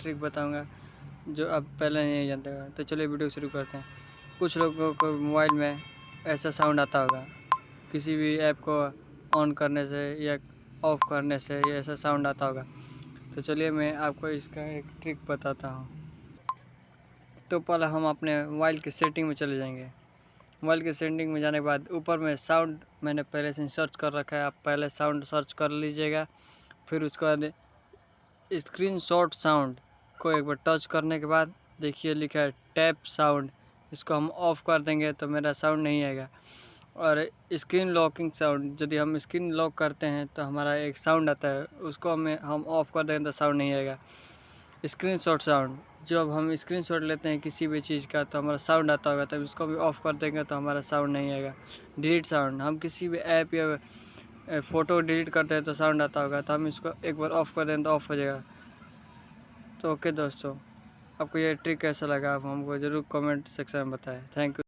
Trick बताऊंगा जो आप पहले नहीं जानते होगा। तो चलिए वीडियो शुरू करते हैं। कुछ लोगों को मोबाइल में ऐसा साउंड आता होगा, किसी भी ऐप को ऑन करने से या ऑफ करने से ये ऐसा साउंड आता होगा। तो चलिए मैं आपको इसका एक ट्रिक बताता हूँ। तो पहले हम अपने मोबाइल की सेटिंग में चले जाएंगे। मोबाइल की सेटिंग में जाने के बाद ऊपर में साउंड मैंने पहले से सर्च कर रखा है, आप पहले साउंड सर्च कर लीजिएगा। फिर उसके बाद स्क्रीनशॉट साउंड को एक बार टच करने के बाद देखिए लिखा है टैप साउंड, इसको हम ऑफ़ कर देंगे तो मेरा साउंड नहीं आएगा। और स्क्रीन लॉकिंग साउंड, यदि हम स्क्रीन लॉक करते हैं तो हमारा एक साउंड आता है, उसको हम ऑफ़ कर देंगे तो साउंड नहीं आएगा। स्क्रीनशॉट साउंड, जब हम स्क्रीनशॉट लेते हैं किसी भी चीज़ का तो हमारा साउंड आता होगा, तब इसको भी ऑफ़ कर देंगे तो हमारा साउंड नहीं आएगा। डिलीट साउंड, हम किसी भी ऐप या फ़ोटो डिलीट करते हैं तो साउंड आता होगा, तो हम इसको एक बार ऑफ़ कर दें तो ऑफ़ हो जाएगा। तो ओके दोस्तों, आपको ये ट्रिक कैसा लगा आप हमको ज़रूर कमेंट सेक्शन में बताएं। Thank you.